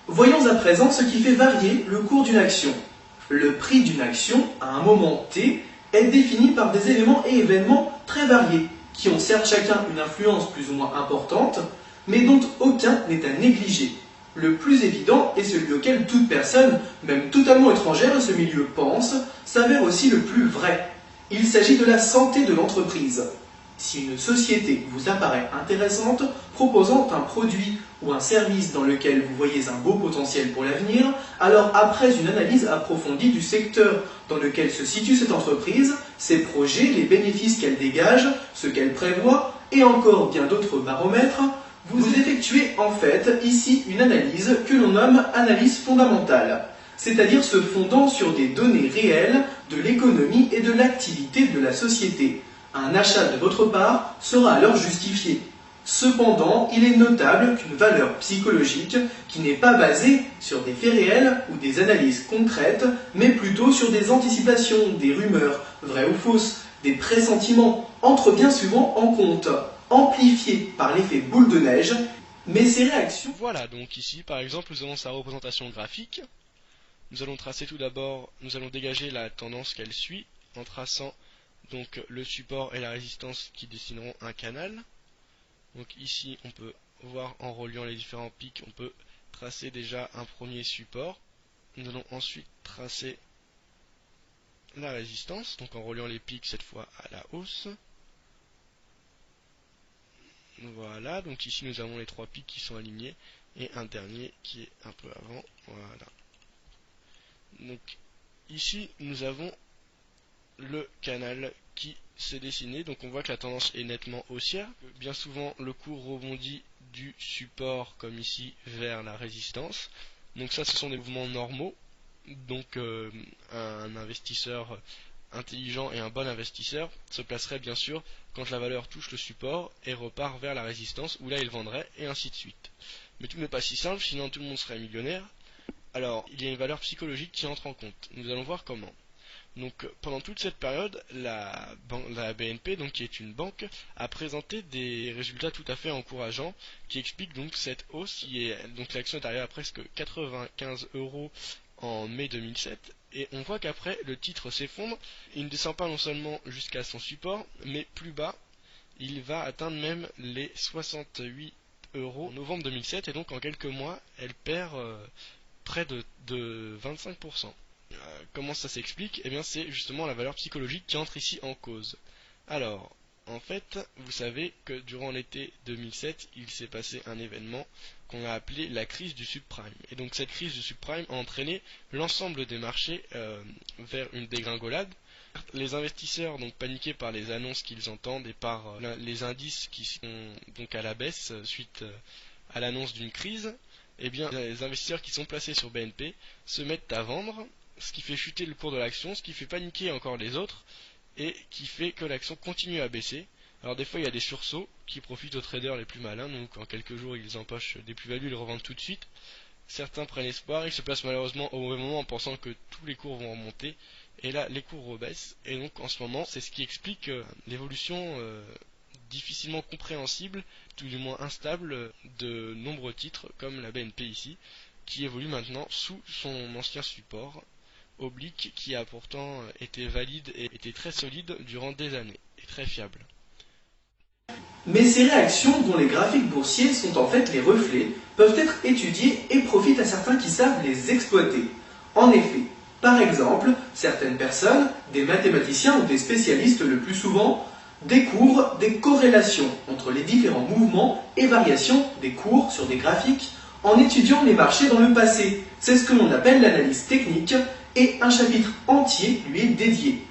Voyons à présent ce qui fait varier le cours d'une action. Le prix d'une action, à un moment T, est défini par des éléments et événements très variés, qui ont certes chacun une influence plus ou moins importante, mais dont aucun n'est à négliger. Le plus évident est celui auquel toute personne, même totalement étrangère à ce milieu, pense, s'avère aussi le plus vrai. Il s'agit de la santé de l'entreprise. Si une société vous apparaît intéressante, proposant un produit ou un service dans lequel vous voyez un beau potentiel pour l'avenir, alors après une analyse approfondie du secteur dans lequel se situe cette entreprise, ses projets, les bénéfices qu'elle dégage, ce qu'elle prévoit, et encore bien d'autres baromètres, vous effectuez en fait ici une analyse que l'on nomme analyse fondamentale, c'est-à-dire se fondant sur des données réelles de l'économie et de l'activité de la société. Un achat de votre part sera alors justifié. Cependant, il est notable qu'une valeur psychologique qui n'est pas basée sur des faits réels ou des analyses concrètes, mais plutôt sur des anticipations, des rumeurs, vraies ou fausses, des pressentiments, entre bien souvent en compte, amplifiées par l'effet boule de neige, mais ces réactions... Voilà, donc ici par exemple nous avons sa représentation graphique. Nous allons tracer tout d'abord, nous allons dégager la tendance qu'elle suit en traçant donc le support et la résistance qui dessineront un canal. Donc ici on peut voir en reliant les différents pics, on peut tracer déjà un premier support. Nous allons ensuite tracer la résistance, donc en reliant les pics cette fois à la hausse. Voilà, donc ici nous avons les trois pics qui sont alignés et un dernier qui est un peu avant. Voilà. Donc ici nous avons le canal qui s'est dessiné, donc on voit que la tendance est nettement haussière. Bien souvent le cours rebondit du support comme ici vers la résistance. Donc ça ce sont des mouvements normaux. Donc un investisseur intelligent et un bon investisseur se placerait bien sûr quand la valeur touche le support et repart vers la résistance où là il vendrait et ainsi de suite. Mais tout n'est pas si simple, sinon tout le monde serait millionnaire. Alors il y a une valeur psychologique qui entre en compte. Nous allons voir comment. Donc pendant toute cette période, la BNP, donc, qui est une banque, a présenté des résultats tout à fait encourageants qui expliquent donc cette hausse. Donc l'action est arrivée à presque 95 € en mai 2007 et on voit qu'après le titre s'effondre. Il ne descend pas non seulement jusqu'à son support, mais plus bas, il va atteindre même les 68 € en novembre 2007 et donc en quelques mois, elle perd près de 25%. Comment ça s'explique? Eh bien c'est justement la valeur psychologique qui entre ici en cause. Alors, en fait, vous savez que durant l'été 2007, il s'est passé un événement qu'on a appelé la crise du subprime. Et donc cette crise du subprime a entraîné l'ensemble des marchés vers une dégringolade. Les investisseurs, donc paniqués par les annonces qu'ils entendent et par les indices qui sont donc à la baisse suite à l'annonce d'une crise, eh bien les investisseurs qui sont placés sur BNP se mettent à vendre, ce qui fait chuter le cours de l'action, ce qui fait paniquer encore les autres et qui fait que l'action continue à baisser. Alors des fois il y a des sursauts qui profitent aux traders les plus malins, donc en quelques jours ils empochent des plus-values, ils les revendent tout de suite. Certains prennent espoir, ils se placent malheureusement au mauvais moment en pensant que tous les cours vont remonter et là les cours rebaissent et donc en ce moment c'est ce qui explique l'évolution difficilement compréhensible, tout du moins instable, de nombreux titres comme la BNP ici, qui évolue maintenant sous son ancien support oblique qui a pourtant été valide et été très solide durant des années et très fiable. Mais ces réactions, dont les graphiques boursiers sont en fait les reflets, peuvent être étudiées et profitent à certains qui savent les exploiter. En effet, par exemple, certaines personnes, des mathématiciens ou des spécialistes le plus souvent, découvrent des corrélations entre les différents mouvements et variations des cours sur des graphiques en étudiant les marchés dans le passé. C'est ce que l'on appelle l'analyse technique et un chapitre entier lui est dédié.